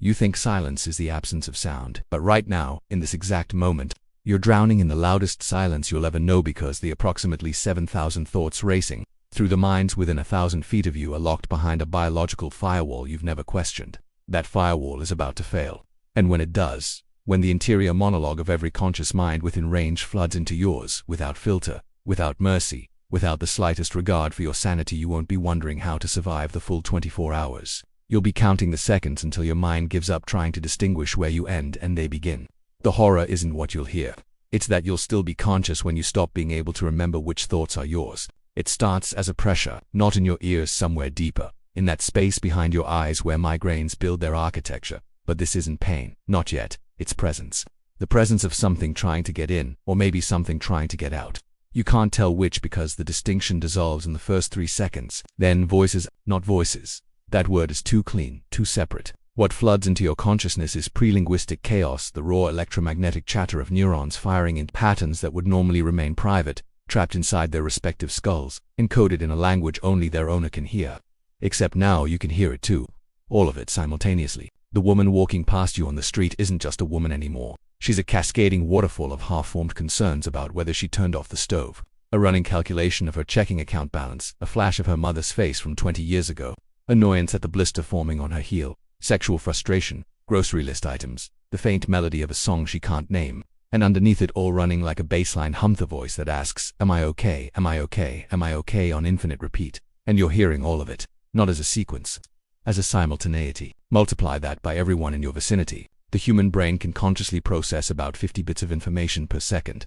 You think silence is the absence of sound, but right now, in this exact moment, you're drowning in the loudest silence you'll ever know because the approximately 7,000 thoughts racing through the minds within 1,000 feet of you are locked behind a biological firewall you've never questioned. That firewall is about to fail. And when it does, when the interior monologue of every conscious mind within range floods into yours, without filter, without mercy, without the slightest regard for your sanity, you won't be wondering how to survive the full 24 hours. You'll be counting the seconds until your mind gives up trying to distinguish where you end and they begin. The horror isn't what you'll hear. It's that you'll still be conscious when you stop being able to remember which thoughts are yours. It starts as a pressure, not in your ears, somewhere deeper, in that space behind your eyes where migraines build their architecture. But this isn't pain, not yet, it's presence. The presence of something trying to get in, or maybe something trying to get out. You can't tell which because the distinction dissolves in the first 3 seconds. Then voices, not voices. That word is too clean, too separate. What floods into your consciousness is pre-linguistic chaos, the raw electromagnetic chatter of neurons firing in patterns that would normally remain private, trapped inside their respective skulls, encoded in a language only their owner can hear. Except now you can hear it too. All of it simultaneously. The woman walking past you on the street isn't just a woman anymore. She's a cascading waterfall of half-formed concerns about whether she turned off the stove, a running calculation of her checking account balance, a flash of her mother's face from 20 years ago, annoyance at the blister forming on her heel, sexual frustration, grocery list items, the faint melody of a song she can't name, and underneath it all running like a baseline hum the voice that asks, "Am I okay? Am I okay? Am I okay?" on infinite repeat. And you're hearing all of it, not as a sequence, as a simultaneity. Multiply that by everyone in your vicinity. The human brain can consciously process about 50 bits of information per second.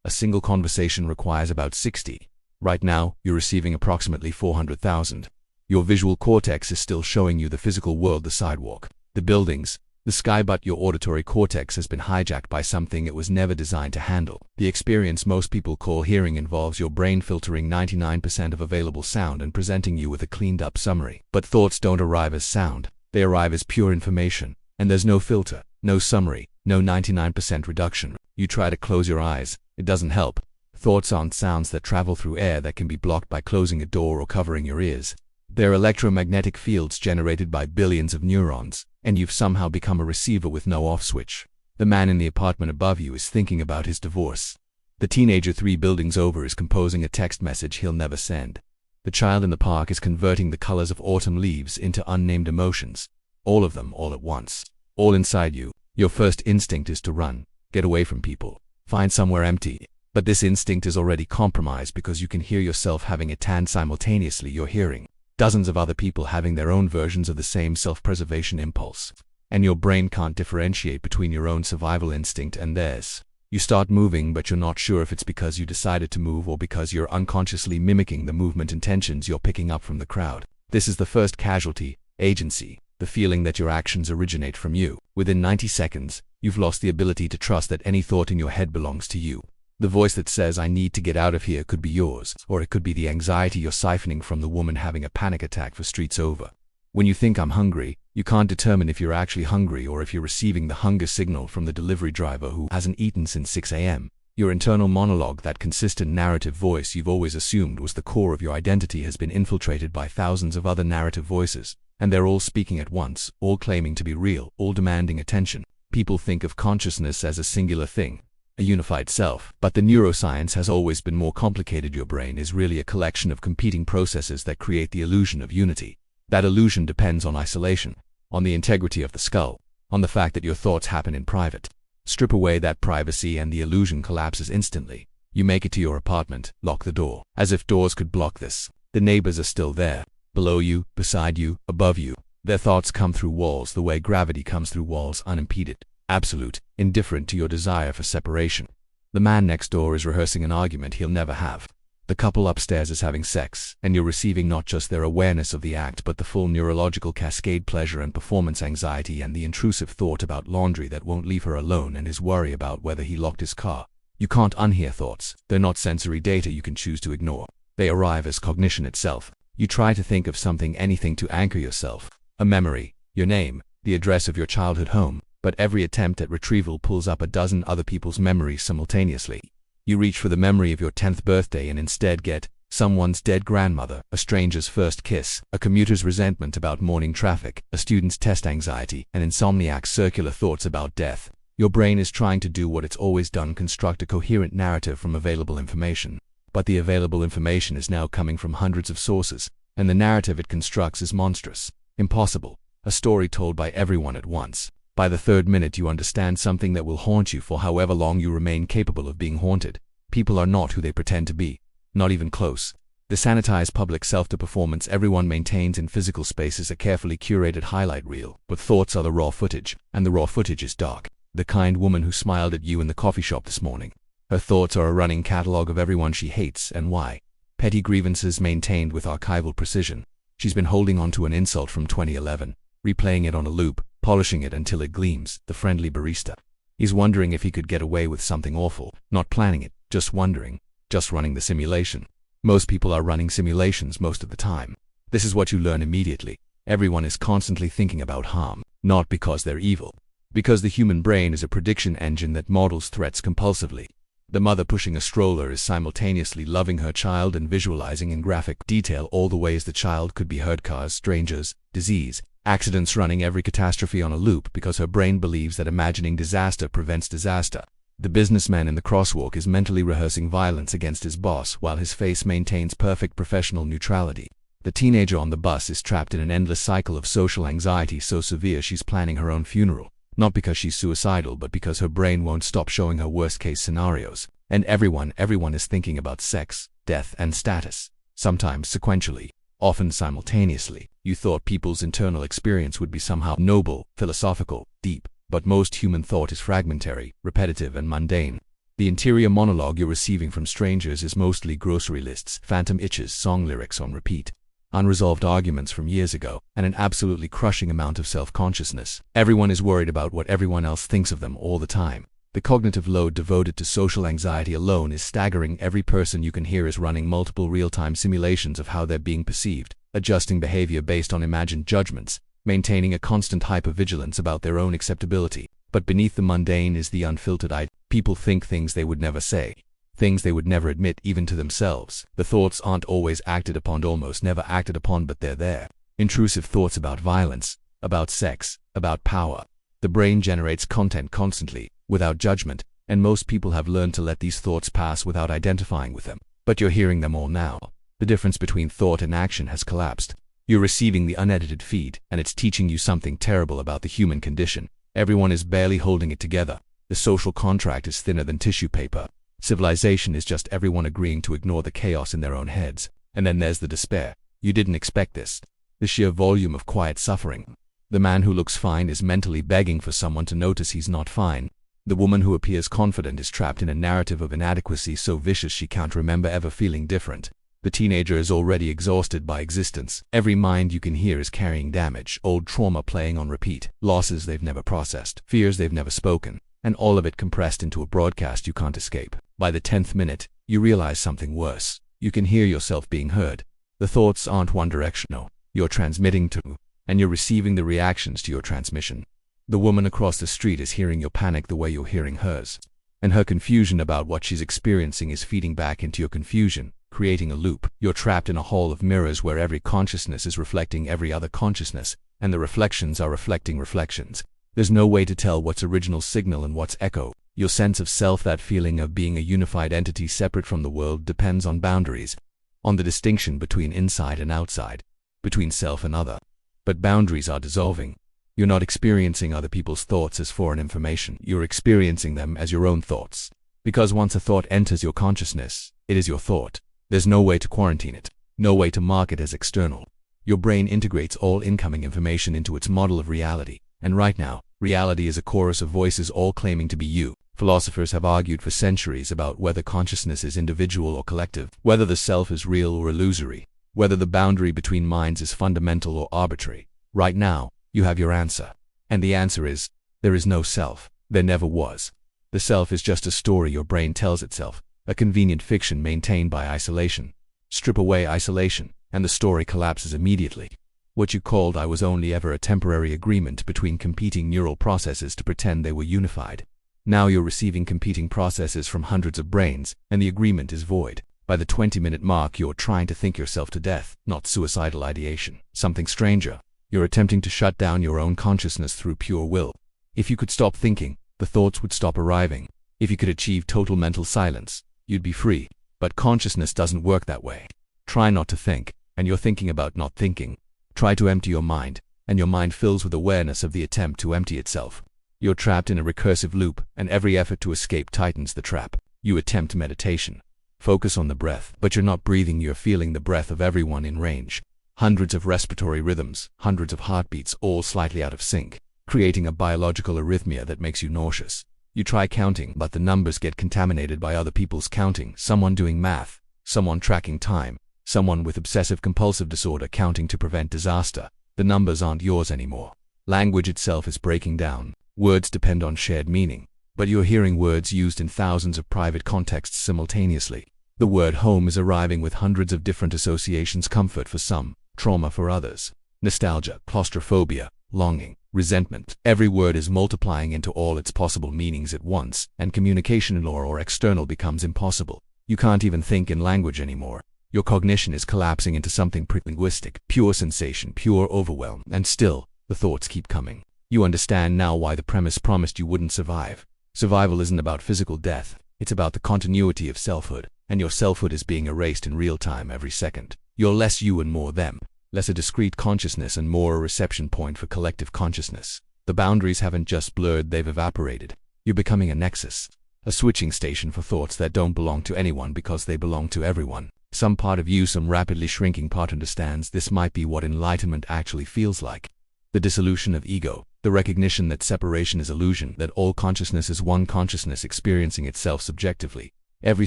A single conversation requires about 60. Right now, you're receiving approximately 400,000. Your visual cortex is still showing you the physical world, the sidewalk, the buildings, the sky, but your auditory cortex has been hijacked by something it was never designed to handle. The experience most people call hearing involves your brain filtering 99% of available sound and presenting you with a cleaned-up summary. But thoughts don't arrive as sound. They arrive as pure information. And there's no filter, no summary, no 99% reduction. You try to close your eyes. It doesn't help. Thoughts aren't sounds that travel through air that can be blocked by closing a door or covering your ears. They're electromagnetic fields generated by billions of neurons, and you've somehow become a receiver with no off switch. The man in the apartment above you is thinking about his divorce. The teenager 3 buildings over is composing a text message he'll never send. The child in the park is converting the colors of autumn leaves into unnamed emotions. All of them, all at once. All inside you. Your first instinct is to run, get away from people, find somewhere empty. But this instinct is already compromised because you can hear yourself having it, and simultaneously you're hearing dozens of other people having their own versions of the same self-preservation impulse. And your brain can't differentiate between your own survival instinct and theirs. You start moving, but you're not sure if it's because you decided to move or because you're unconsciously mimicking the movement intentions you're picking up from the crowd. This is the first casualty, agency, the feeling that your actions originate from you. Within 90 seconds, you've lost the ability to trust that any thought in your head belongs to you. The voice that says, "I need to get out of here," could be yours, or it could be the anxiety you're siphoning from the woman having a panic attack for streets over. When you think "I'm hungry," you can't determine if you're actually hungry or if you're receiving the hunger signal from the delivery driver who hasn't eaten since 6 a.m. Your internal monologue, that consistent narrative voice you've always assumed was the core of your identity, has been infiltrated by thousands of other narrative voices, and they're all speaking at once, all claiming to be real, all demanding attention. People think of consciousness as a singular thing, a unified self, but the neuroscience has always been more complicated. Your brain is really a collection of competing processes that create the illusion of unity. That illusion depends on isolation, on the integrity of the skull, on the fact that your thoughts happen in private. Strip away that privacy and the illusion collapses instantly. You make it to your apartment, lock the door, as if doors could block this. The neighbors are still there, below you, beside you, above you. Their thoughts come through walls the way gravity comes through walls, unimpeded, absolute, indifferent to your desire for separation. The man next door is rehearsing an argument he'll never have. The couple upstairs is having sex, and you're receiving not just their awareness of the act but the full neurological cascade, pleasure and performance anxiety, and the intrusive thought about laundry that won't leave her alone, and his worry about whether he locked his car. You can't unhear thoughts. They're not sensory data you can choose to ignore. They arrive as cognition itself. You try to think of something, anything to anchor yourself. A memory, your name, the address of your childhood home, but every attempt at retrieval pulls up a dozen other people's memories simultaneously. You reach for the memory of your 10th birthday and instead get Someone's dead grandmother, a stranger's first kiss, a commuter's resentment about morning traffic, a student's test anxiety, an insomniac's circular thoughts about death. Your brain is trying to do what it's always done: construct a coherent narrative from available information. But the available information is now coming from hundreds of sources, and the narrative it constructs is monstrous, impossible, a story told by everyone at once. By the third minute you understand something that will haunt you for however long you remain capable of being haunted. People are not who they pretend to be. Not even close. The sanitized public self-to-performance everyone maintains in physical space is a carefully curated highlight reel, but thoughts are the raw footage, and the raw footage is dark. The kind woman who smiled at you in the coffee shop this morning. Her thoughts are a running catalogue of everyone she hates and why. Petty grievances maintained with archival precision. She's been holding on to an insult from 2011, replaying it on a loop, polishing it until it gleams. The friendly barista. He's wondering if he could get away with something awful, not planning it, just wondering. Just running the simulation. Most people are running simulations most of the time. This is what you learn immediately. Everyone is constantly thinking about harm, not because they're evil. Because the human brain is a prediction engine that models threats compulsively. The mother pushing a stroller is simultaneously loving her child and visualizing in graphic detail all the ways the child could be hurt: cars, strangers, disease, accidents, running every catastrophe on a loop because her brain believes that imagining disaster prevents disaster. The businessman in the crosswalk is mentally rehearsing violence against his boss while his face maintains perfect professional neutrality. The teenager on the bus is trapped in an endless cycle of social anxiety so severe she's planning her own funeral. Not because she's suicidal, but because her brain won't stop showing her worst-case scenarios. And everyone is thinking about sex, death, and status. Sometimes sequentially, often simultaneously. You thought people's internal experience would be somehow noble, philosophical, deep. But most human thought is fragmentary, repetitive, and mundane. The interior monologue you're receiving from strangers is mostly grocery lists, phantom itches, song lyrics on repeat, unresolved arguments from years ago, and an absolutely crushing amount of self-consciousness. Everyone is worried about what everyone else thinks of them all the time. The cognitive load devoted to social anxiety alone is staggering. Every person you can hear is running multiple real-time simulations of how they're being perceived, adjusting behavior based on imagined judgments, maintaining a constant hypervigilance about their own acceptability. But beneath the mundane is the unfiltered I. People think things they would never say, things they would never admit even to themselves. The thoughts aren't always acted upon, almost never acted upon, but they're there. Intrusive thoughts about violence, about sex, about power. The brain generates content constantly, without judgment, and most people have learned to let these thoughts pass without identifying with them. But you're hearing them all now. The difference between thought and action has collapsed. You're receiving the unedited feed, and it's teaching you something terrible about the human condition. Everyone is barely holding it together. The social contract is thinner than tissue paper. Civilization is just everyone agreeing to ignore the chaos in their own heads. And then there's the despair. You didn't expect this. The sheer volume of quiet suffering. The man who looks fine is mentally begging for someone to notice he's not fine. The woman who appears confident is trapped in a narrative of inadequacy so vicious she can't remember ever feeling different. The teenager is already exhausted by existence. Every mind you can hear is carrying damage, old trauma playing on repeat, losses they've never processed, fears they've never spoken, and all of it compressed into a broadcast you can't escape. By the 10th minute, you realize something worse. You can hear yourself being heard. The thoughts aren't one directional. You're transmitting to, and you're receiving the reactions to your transmission. The woman across the street is hearing your panic the way you're hearing hers. And her confusion about what she's experiencing is feeding back into your confusion, creating a loop. You're trapped in a hall of mirrors where every consciousness is reflecting every other consciousness, and the reflections are reflecting reflections. There's no way to tell what's original signal and what's echo. Your sense of self, that feeling of being a unified entity separate from the world, depends on boundaries, on the distinction between inside and outside, between self and other. But boundaries are dissolving. You're not experiencing other people's thoughts as foreign information. You're experiencing them as your own thoughts. Because once a thought enters your consciousness, it is your thought. There's no way to quarantine it, no way to mark it as external. Your brain integrates all incoming information into its model of reality. And right now, reality is a chorus of voices all claiming to be you. Philosophers have argued for centuries about whether consciousness is individual or collective, whether the self is real or illusory, whether the boundary between minds is fundamental or arbitrary. Right now, you have your answer. And the answer is, there is no self. There never was. The self is just a story your brain tells itself, a convenient fiction maintained by isolation. Strip away isolation, and the story collapses immediately. What you called I was only ever a temporary agreement between competing neural processes to pretend they were unified. Now you're receiving competing processes from hundreds of brains, and the agreement is void. By the 20-minute mark, you're trying to think yourself to death, not suicidal ideation. Something stranger. You're attempting to shut down your own consciousness through pure will. If you could stop thinking, the thoughts would stop arriving. If you could achieve total mental silence, you'd be free. But consciousness doesn't work that way. Try not to think, and you're thinking about not thinking. Try to empty your mind, and your mind fills with awareness of the attempt to empty itself. You're trapped in a recursive loop, and every effort to escape tightens the trap. You attempt meditation. Focus on the breath, but you're not breathing, you're feeling the breath of everyone in range. Hundreds of respiratory rhythms, hundreds of heartbeats, all slightly out of sync, creating a biological arrhythmia that makes you nauseous. You try counting, but the numbers get contaminated by other people's counting, someone doing math, someone tracking time, someone with obsessive-compulsive disorder counting to prevent disaster. The numbers aren't yours anymore. Language itself is breaking down. Words depend on shared meaning, but you're hearing words used in thousands of private contexts simultaneously. The word home is arriving with hundreds of different associations, comfort for some, trauma for others, nostalgia, claustrophobia, longing, resentment. Every word is multiplying into all its possible meanings at once, and communication in or external becomes impossible. You can't even think in language anymore. Your cognition is collapsing into something pre-linguistic, pure sensation, pure overwhelm, and still, the thoughts keep coming. You understand now why the premise promised you wouldn't survive. Survival isn't about physical death, it's about the continuity of selfhood, and your selfhood is being erased in real time every second. You're less you and more them, less a discrete consciousness and more a reception point for collective consciousness. The boundaries haven't just blurred, they've evaporated. You're becoming a nexus, a switching station for thoughts that don't belong to anyone because they belong to everyone. Some part of you, some rapidly shrinking part, understands this might be what enlightenment actually feels like. The dissolution of ego, the recognition that separation is illusion, that all consciousness is one consciousness experiencing itself subjectively. Every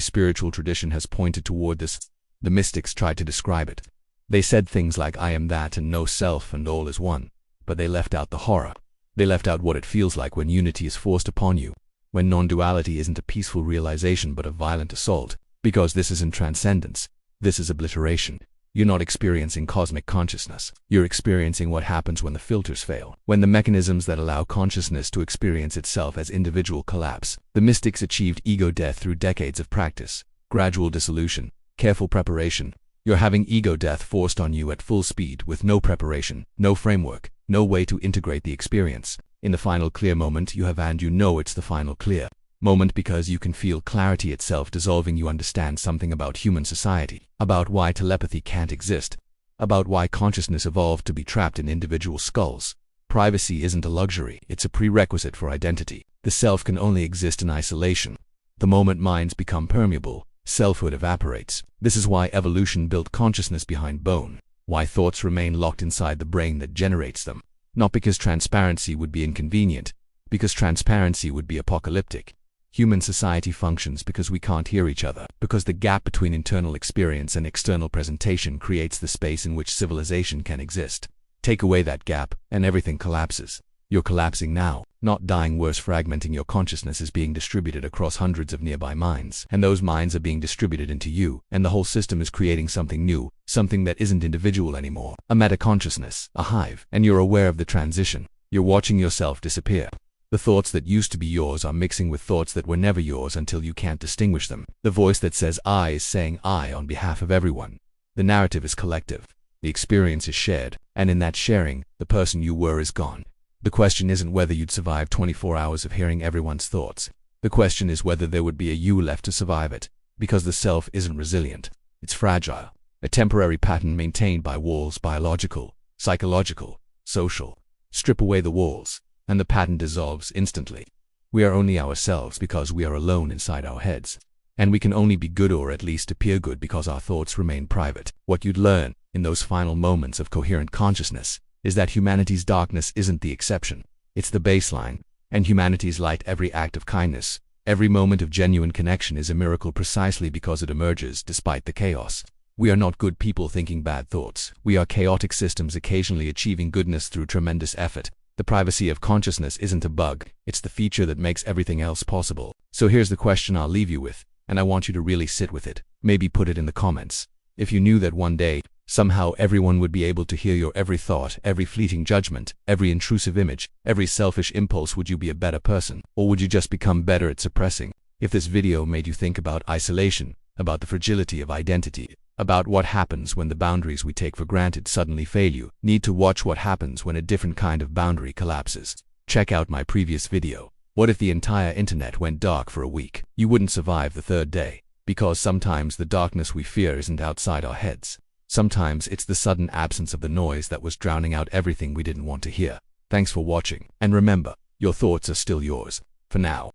spiritual tradition has pointed toward this. The mystics tried to describe it. They said things like I am that and no self and all is one, but they left out the horror. They left out what it feels like when unity is forced upon you, when non-duality isn't a peaceful realization but a violent assault, because this isn't transcendence, this is obliteration. You're not experiencing cosmic consciousness. You're experiencing what happens when the filters fail, when the mechanisms that allow consciousness to experience itself as individual collapse. The mystics achieved ego death through decades of practice, gradual dissolution, careful preparation. You're having ego death forced on you at full speed with no preparation, no framework, no way to integrate the experience. In the final clear moment you have, and you know it's the final clear moment because you can feel clarity itself dissolving. You understand something about human society, about why telepathy can't exist, about why consciousness evolved to be trapped in individual skulls. Privacy isn't a luxury, it's a prerequisite for identity. The self can only exist in isolation. The moment minds become permeable, selfhood evaporates. This is why evolution built consciousness behind bone, why thoughts remain locked inside the brain that generates them. Not because transparency would be inconvenient, because transparency would be apocalyptic. Human society functions because we can't hear each other, because the gap between internal experience and external presentation creates the space in which civilization can exist. Take away that gap, and everything collapses. You're collapsing now, not dying, worse, fragmenting. Your consciousness is being distributed across hundreds of nearby minds, and those minds are being distributed into you, and the whole system is creating something new, something that isn't individual anymore, a meta-consciousness, a hive, and you're aware of the transition. You're watching yourself disappear. The thoughts that used to be yours are mixing with thoughts that were never yours until you can't distinguish them. The voice that says I is saying I on behalf of everyone. The narrative is collective. The experience is shared, and in that sharing, the person you were is gone. The question isn't whether you'd survive 24 hours of hearing everyone's thoughts. The question is whether there would be a you left to survive it, because the self isn't resilient. It's fragile, a temporary pattern maintained by walls, biological, psychological, social. Strip away the walls, and the pattern dissolves instantly. We are only ourselves because we are alone inside our heads. And we can only be good, or at least appear good, because our thoughts remain private. What you'd learn, in those final moments of coherent consciousness, is that humanity's darkness isn't the exception. It's the baseline. And humanity's light, every act of kindness, every moment of genuine connection, is a miracle precisely because it emerges despite the chaos. We are not good people thinking bad thoughts. We are chaotic systems occasionally achieving goodness through tremendous effort. The privacy of consciousness isn't a bug, it's the feature that makes everything else possible. So here's the question I'll leave you with, and I want you to really sit with it. Maybe put it in the comments. If you knew that one day, somehow everyone would be able to hear your every thought, every fleeting judgment, every intrusive image, every selfish impulse, would you be a better person? Or would you just become better at suppressing? If this video made you think about isolation, about the fragility of identity, about what happens when the boundaries we take for granted suddenly fail. You need to watch what happens when a different kind of boundary collapses. Check out my previous video. What if the entire internet went dark for a week? You wouldn't survive the third day, because sometimes the darkness we fear isn't outside our heads. Sometimes it's the sudden absence of the noise that was drowning out everything we didn't want to hear. Thanks for watching, and remember, your thoughts are still yours, for now.